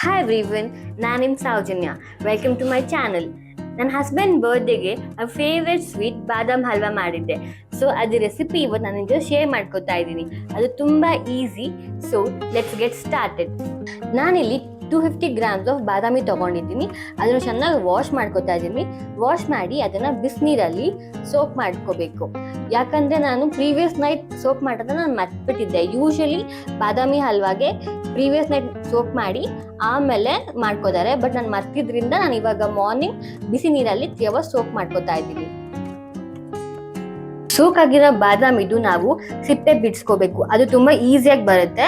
Hi everyone, ನಾನು Soujanya. Welcome to my channel. ನನ್ನ husband ಬರ್ತ್ಡೇಗೆ ಅವ್ರ ಫೇವ್ರೆಟ್ ಸ್ವೀಟ್ ಬಾದಾಮ್ ಹಲ್ವಾ ಮಾಡಿದ್ದೆ. ಸೊ ಅದ್ರ ರೆಸಿಪಿ ಇವತ್ತು ನಾನು ನಿಮಗೆ ಶೇರ್ ಮಾಡ್ಕೊತಾ ಇದ್ದೀನಿ. ಅದು ತುಂಬ easy. So let's get started. ನಾನಿಲ್ಲಿ 250 ಗ್ರಾಮ್ಸ್ ಆಫ್ ಬಾದಾಮಿ ತೊಗೊಂಡಿದ್ದೀನಿ. ಅದನ್ನು ಚೆನ್ನಾಗಿ ವಾಶ್ ಮಾಡ್ಕೊತಾ ಇದ್ದೀನಿ. ವಾಶ್ ಮಾಡಿ ಅದನ್ನು ಬಿಸಿನೀರಲ್ಲಿ ಸೋಪ್ ಮಾಡ್ಕೋಬೇಕು. ಯಾಕಂದರೆ ನಾನು ಪ್ರೀವಿಯಸ್ ನೈಟ್ ಸೋಪ್ ಮಾಡೋದನ್ನ ನಾನು ಮರ್ತ್ಬಿಟ್ಟಿದ್ದೆ. ಯೂಶಲಿ ಬಾದಾಮಿ ಹಲ್ವಾಗೆ ಪ್ರೀವಿಯಸ್ ನೈಟ್ ಸೋಪ್ ಮಾಡಿ ಆಮೇಲೆ ಮಾಡ್ಕೋತಾರೆ. ಬಟ್ ನಾನು ಮರ್ತಿದ್ರಿಂದ ನಾನು ಇವಾಗ ಮಾರ್ನಿಂಗ್ ಬಿಸಿ ನೀರಲ್ಲಿ 3 hours ಸೋಪ್ ಮಾಡ್ಕೋತಾ ಇದ್ದೀನಿ. ಸೋಕ್ ಆಗಿರೋ ಬಾದಾಮಿದು ನಾವು ಸಿಪ್ಪೆ ಬಿಡಿಸ್ಕೋಬೇಕು. ಅದು ತುಂಬಾ ಈಸಿಯಾಗಿ ಬರುತ್ತೆ.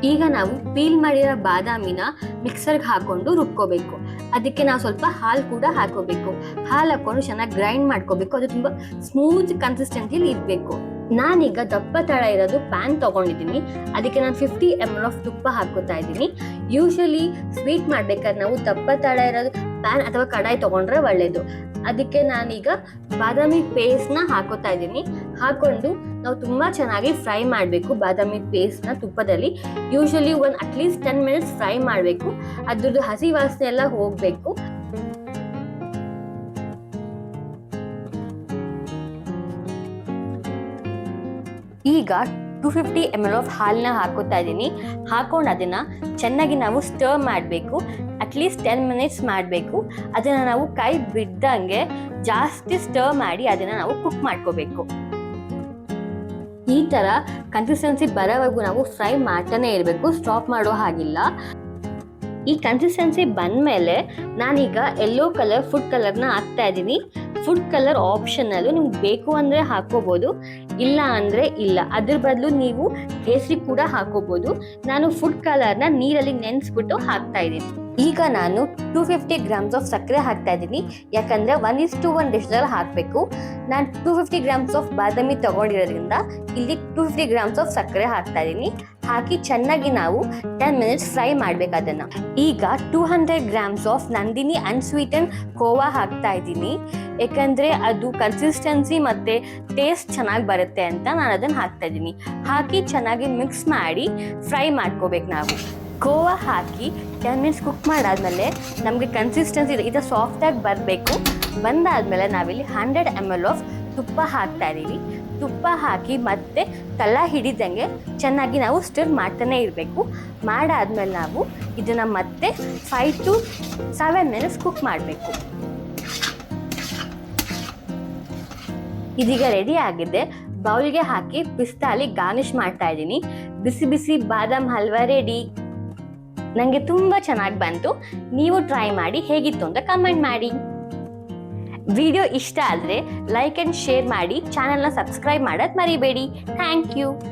ಈಗ ನಾವು ಪೀಲ್ ಮಾಡಿರೋ ಬಾದಾಮಿನ ಮಿಕ್ಸರ್ಗೆ ಹಾಕೊಂಡು ರುಬ್ಕೋಬೇಕು. ಅದಕ್ಕೆ ನಾವು ಸ್ವಲ್ಪ ಹಾಲು ಕೂಡ ಹಾಕೋಬೇಕು. ಹಾಲು ಹಾಕೊಂಡು ಚೆನ್ನಾಗಿ ಗ್ರೈಂಡ್ ಮಾಡ್ಕೋಬೇಕು. ಅದು ತುಂಬಾ ಸ್ಮೂತ್ ಕನ್ಸಿಸ್ಟೆನ್ಸಿಲಿ ಇರಬೇಕು. ನಾನೀಗ ದಪ್ಪ ತಳ ಇರೋದು ಪ್ಯಾನ್ ತಗೊಂಡಿದ್ದೀನಿ. ಅದಕ್ಕೆ ನಾನು 50 ml ಆಫ್ ತುಪ್ಪ ಹಾಕೋತಾ ಇದ್ದೀನಿ. ಯೂಶಲಿ ಸ್ವೀಟ್ ಮಾಡ್ಬೇಕಾದ್ರೆ ನಾವು ದಪ್ಪ ತಳ ಇರೋದು ಪ್ಯಾನ್ ಅಥವಾ ಕಡಾಯಿ ತಗೊಂಡ್ರೆ ಒಳ್ಳೇದು. ಅದಕ್ಕೆ ನಾನೀಗ ಬಾದಾಮಿ ಪೇಸ್ಟ್ನ ಹಾಕೋತಾ ಇದ್ದೀನಿ. ಹಾಕೊಂಡು ನಾವು ತುಂಬಾ ಚೆನ್ನಾಗಿ ಫ್ರೈ ಮಾಡಬೇಕು ಬಾದಾಮಿ ಪೇಸ್ಟ್ನ ತುಪ್ಪದಲ್ಲಿ. ಯೂಶಲಿ ಅಟ್ಲೀಸ್ಟ್ 10 minutes ಫ್ರೈ ಮಾಡಬೇಕು. ಅದ್ರದ್ದು ಹಸಿ ವಾಸನೆ ಎಲ್ಲ ಹೋಗ್ಬೇಕು. ಈಗ 250 ml ಆಫ್ ಹಾಲನ್ನ ಹಾಕೋತಾ ಇದ್ದೀನಿ. ಹಾಕೊಂಡು ಅದನ್ನ ಚೆನ್ನಾಗಿ ನಾವು ಸ್ಟರ್ ಮಾಡಬೇಕು. ಅಟ್ಲೀಸ್ಟ್ 10 minutes ಮಾಡಬೇಕು. ಅದನ್ನ ನಾವು ಕೈ ಬಿಡ್ದಂಗೆ ಜಾಸ್ತಿ ಸ್ಟರ್ ಮಾಡಿ ಅದನ್ನ ನಾವು ಕುಕ್ ಮಾಡ್ಕೋಬೇಕು. ಈ ತರ ಕನ್ಸಿಸ್ಟೆನ್ಸಿ ಬರೋವರೆಗೂ ನಾವು ಫ್ರೈ ಮಾಡ್ತಾನೆ ಇರಬೇಕು. ಸ್ಟಾಪ್ ಮಾಡೋ ಹಾಗಿಲ್ಲ. ಈ ಕನ್ಸಿಸ್ಟೆನ್ಸಿ ಬಂದ್ಮೇಲೆ ನಾನೀಗ ಯೆಲ್ಲೋ ಕಲರ್ ಫುಡ್ ಕಲರ್ನ ಹಾಕ್ತಾ ಇದ್ದೀನಿ. ಫುಡ್ ಕಲರ್ ಆಪ್ಷನಲ್, ನಿಮ್ಗೆ ಬೇಕು ಅಂದರೆ ಹಾಕೋಬೋದು, ಇಲ್ಲ ಅಂದರೆ ಇಲ್ಲ. ಅದ್ರ ಬದಲು ನೀವು ಕೇಸರಿ ಕೂಡ ಹಾಕೋಬೋದು. ನಾನು ಫುಡ್ ಕಲರ್ನ ನೀರಲ್ಲಿ ನೆನೆಸ್ಬಿಟ್ಟು ಹಾಕ್ತಾ ಇದ್ದೀನಿ. ಈಗ ನಾನು 250 ಗ್ರಾಮ್ಸ್ ಆಫ್ ಸಕ್ಕರೆ ಹಾಕ್ತಾ ಇದ್ದೀನಿ. ಯಾಕಂದರೆ 1:1 ಡಿಶ್ನಲ್ಲಿ ಹಾಕಬೇಕು. ನಾನು 250 ಗ್ರಾಮ್ಸ್ ಆಫ್ ಬಾದಾಮಿ ತಗೊಂಡಿರೋದ್ರಿಂದ ಇಲ್ಲಿ 250 ಗ್ರಾಮ್ಸ್ ಆಫ್ ಸಕ್ಕರೆ ಹಾಕ್ತಾ ಇದ್ದೀನಿ. ಹಾಕಿ ಚೆನ್ನಾಗಿ ನಾವು 10 minutes ಫ್ರೈ ಮಾಡ್ಬೇಕು ಅದನ್ನು. ಈಗ 200 ಗ್ರಾಮ್ಸ್ ಆಫ್ ನಂದಿನಿ ಅನ್ಸ್ವೀಟೆಂಡ್ ಕೋವಾ ಹಾಕ್ತಾ ಇದ್ದೀನಿ. ಯಾಕಂದರೆ ಅದು ಕನ್ಸಿಸ್ಟೆನ್ಸಿ ಮತ್ತು ಟೇಸ್ಟ್ ಚೆನ್ನಾಗಿ ಬರುತ್ತೆ ಅಂತ ನಾನು ಅದನ್ನು ಹಾಕ್ತಾ ಇದ್ದೀನಿ. ಹಾಕಿ ಚೆನ್ನಾಗಿ ಮಿಕ್ಸ್ ಮಾಡಿ ಫ್ರೈ ಮಾಡ್ಕೋಬೇಕು ನಾವು. ಕೋವಾ ಹಾಕಿ 10 minutes ಕುಕ್ ಮಾಡಾದ್ಮೇಲೆ ನಮಗೆ ಕನ್ಸಿಸ್ಟೆನ್ಸಿ ಇದು ಸಾಫ್ಟಾಗಿ ಬರಬೇಕು. ಬಂದಾದ್ಮೇಲೆ ನಾವಿಲ್ಲಿ 100 ml ಆಫ್ ತುಪ್ಪ ಹಾಕ್ತಾ ಇದ್ದೀವಿ. ತುಪ್ಪ ಹಾಕಿ ಮತ್ತೆ ತಳ ಹಿಡಿದಂಗೆ ಚೆನ್ನಾಗಿ ನಾವು ಸ್ಟಿರ್ ಮಾಡ್ತಾನೆ ಇರಬೇಕು. ಮಾಡಾದ್ಮೇಲೆ ನಾವು ಇದನ್ನು ಮತ್ತೆ 5 to 7 minutes ಕುಕ್ ಮಾಡಬೇಕು. ಇದೀಗ ರೆಡಿ ಆಗಿದೆ. ಬೌಲ್ಗೆ ಹಾಕಿ ಪಿಸ್ತಾಲಿ ಗಾರ್ನಿಷ್ ಮಾಡ್ತಾ ಇದ್ದೀನಿ. ಬಿಸಿ ಬಿಸಿ ಬಾದಾಮ್ ಹಲ್ವಾ ರೆಡಿ. ನನಗೆ ತುಂಬ ಚೆನ್ನಾಗಿ ಬಂತು. ನೀವು ಟ್ರೈ ಮಾಡಿ ಹೇಗಿತ್ತು ಅಂತ ಕಮೆಂಟ್ ಮಾಡಿ. ವಿಡಿಯೋ ಇಷ್ಟ ಆದರೆ ಲೈಕ್ ಆ್ಯಂಡ್ ಶೇರ್ ಮಾಡಿ. ಚಾನಲ್ನ ಸಬ್ಸ್ಕ್ರೈಬ್ ಮಾಡೋದು ಮರಿಬೇಡಿ. Thank you.